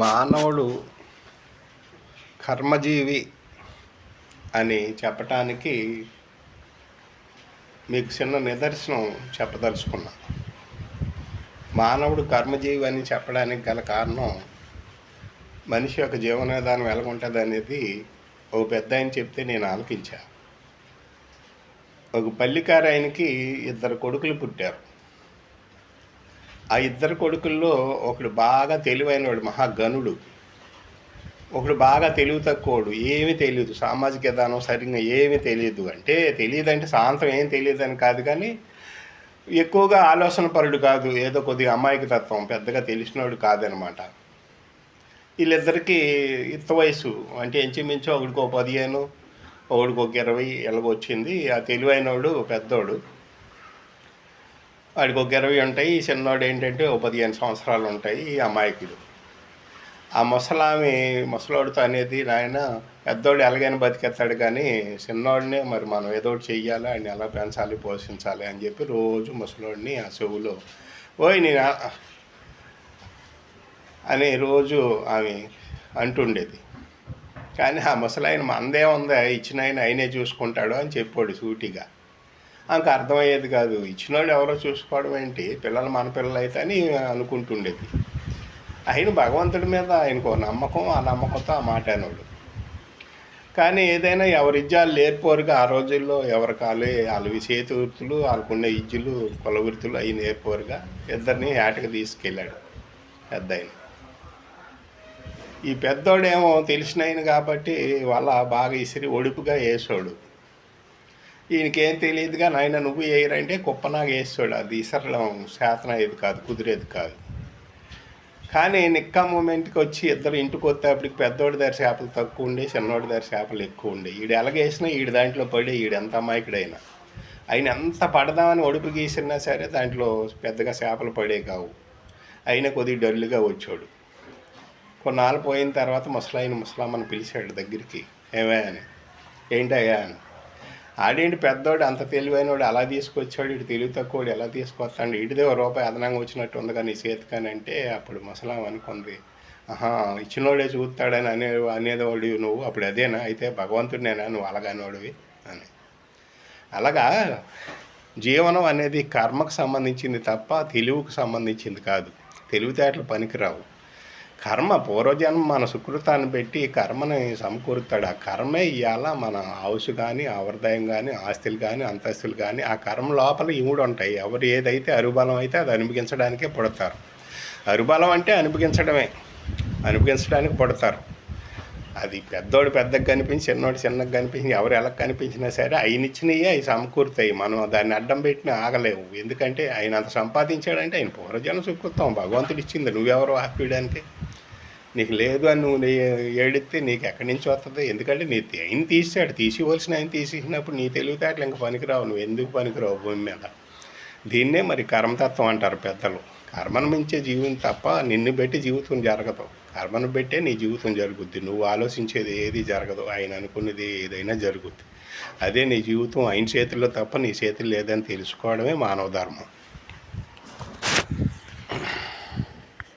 మానవుడు కర్మజీవి అని చెప్పటానికి మీకు చిన్న నిదర్శనం చెప్పదలుచుకున్నా. మానవుడు కర్మజీవి అని చెప్పడానికి గల కారణం మనిషి యొక్క జీవన విధానం ఎలాగుంటుంది అనేది ఒక పెద్ద ఆయన చెప్తే నేను ఆలకించా. ఒక పల్లికారు ఆయనకి 2 కొడుకులు పుట్టారు. ఆ 2 కొడుకుల్లో ఒకడు బాగా తెలివైనవాడు, మహాగణుడు. ఒకడు బాగా తెలివి తక్కువడు, ఏమీ తెలియదు, సామాజిక విధానం సరిగ్గా ఏమీ తెలియదు. అంటే తెలియదంటే సాంతం ఏం తెలియదని కాదు, కానీ ఎక్కువగా ఆలోచన పరుడు కాదు, ఏదో కొద్దిగా అమాయక తత్వం, పెద్దగా తెలిసినవాడు కాదనమాట. వీళ్ళిద్దరికీ యుక్త వయసు అంటే ఇంచుమించు ఒకడికి 15, ఒకడికి 20 ఎలాగొచ్చింది. ఆ తెలివైనవాడు పెద్దోడు, వాడికి 20 ఉంటాయి. ఈ చిన్నవాడు ఏంటంటే 15 సంవత్సరాలు ఉంటాయి. ఈ అమాయకుడు. ఆ ముసలాడితో అనేది, నాయన పెద్దోడు ఎలాగైనా బతికెత్తాడు, కానీ చిన్నవాడినే మరి మనం ఏదో ఒకటి చెయ్యాలి, ఆయన ఎలా పెంచాలి, పోషించాలి అని చెప్పి రోజు ముసలాడిని ఆ చెవులో ఓయ్ నేను అని రోజు ఆమె అంటుండేది. కానీ ఆ ముసలాయన మందేముందా, ఇచ్చిన ఆయనే చూసుకుంటాడు అని చెప్పాడు సూటిగా. ఆమెకు అర్థమయ్యేది కాదు, ఇచ్చినోళ్ళు ఎవరో చూసుకోవడం ఏంటి, పిల్లలు మన పిల్లలు అయితే అని అనుకుంటుండేది. ఆయన భగవంతుడి మీద ఆయనకు నమ్మకం, ఆ నమ్మకంతో ఆ మాట అనేవాడు. కానీ ఏదైనా ఎవరి ఇజ్జాలు నేర్పోరుగా ఆ రోజుల్లో, ఎవరి కాలు వాళ్ళవి చేతి వృత్తులు, వాళ్ళకున్న ఇజ్జులు కుల వృత్తులు అవి నేర్పోరుగా ఇద్దరిని ఏటకి తీసుకెళ్ళాడు పెద్ద ఆయన. ఈ పెద్దోడేమో తెలిసినయన కాబట్టి వాళ్ళ బాగా ఇసిరి ఒడుపుగా వేసాడు. ఈయనకేం తెలియదుగా, నాయన నువ్వు వేయరంటే కుప్పనాగా వేసాడు. అది ఇసరడం శాతం అయ్యేది కాదు, కుదిరేది కాదు. కానీ నిక్కా మూమెంట్కి వచ్చి ఇద్దరు ఇంటికి వచ్చేప్పటికి పెద్దోడి దగ్గర చేపలు తక్కువ ఉండే, చిన్నోడి దగ్గర చేపలు ఎక్కువ ఉండే. ఈడు ఎలాగేసినా ఈడు దాంట్లో పడి, ఈడు ఎంత అమాయకుడైనా ఆయన ఎంత పడదామని ఒడుపు గీసినా సరే దాంట్లో పెద్దగా చేపలు పడే కావు. అయినా కొద్దిగా డల్లుగా వచ్చాడు. కొన్నాళ్ళు పోయిన తర్వాత ముసలామని పిలిచాడు దగ్గరికి. ఏమే అని. ఏంటయ్యా అని. ఆడేంటి పెద్దోడు అంత తెలివైనవాడు అలా తీసుకొచ్చాడు, ఇటు తెలివి తక్కువడు ఎలా తీసుకొస్తాడు, ఇటుదే ₹1 అదనంగా వచ్చినట్టు ఉంది కానీ చేతికని అంటే, అప్పుడు ముసలాం అనుకుంది, ఇచ్చినోడే చూస్తాడని అనేవాడు నువ్వు, అప్పుడు అదేనా, అయితే భగవంతుడినేనా నువ్వు అలాగనేవాడివి అని. అలాగా జీవనం అనేది కర్మకు సంబంధించింది తప్ప తెలివికి సంబంధించింది కాదు. తెలివితేటలు పనికిరావు. కర్మ పూర్వజన్మ మన సుకృతాన్ని పెట్టి కర్మని సమకూరుతాడు. ఆ కర్మే ఇవాళ మన హౌస్ కానీ, ఆవర్దాయం కానీ, ఆస్తులు కానీ, అంతస్తులు కానీ ఆ కర్మ లోపల ఇముడు ఉంటాయి. ఎవరు ఏదైతే అరుబలం అయితే అది అనుభవించడానికే పుడతారు. అరుబలం అంటే అనుభవించడానికి పుడతారు. అది పెద్దోడు పెద్దగా కనిపించి, చిన్నోడు చిన్నగా కనిపించి, ఎవరు ఎలా కనిపించినా సరే ఆయనిచ్చినవి అవి సమకూరుతాయి. మనం దాన్ని అడ్డం పెట్టిన ఆగలేము. ఎందుకంటే ఆయన అంత సంపాదించాడంటే ఆయన పూర్వజన్మ సుకృతం, భగవంతుడు ఇచ్చింది. నువ్వెవరో ఆపేయడానికి? నీకు లేదు అని నువ్వు ఏడిస్తే నీకు ఎక్కడి నుంచి వస్తుంది? ఎందుకంటే ఆయన తీసాడు, తీసివలసిన ఆయన తీసేసినప్పుడు నీ తెలివితేటలు ఇంకా పనికిరావు. నువ్వు ఎందుకు పనికిరావు భూమి మీద? దీన్నే మరి కర్మతత్వం అంటారు పెద్దలు. కర్మను మించే జీవితం తప్ప నిన్ను పెట్టి జీవితం జరగదు. కర్మను పెట్టే నీ జీవితం జరుగుద్ది. నువ్వు ఆలోచించేది ఏది జరగదు, ఆయన అనుకునేది ఏదైనా జరుగుద్ది. అదే నీ జీవితం ఆయన చేతుల్లో తప్ప నీ చేతుల్లో లేదని తెలుసుకోవడమే మానవ ధర్మం.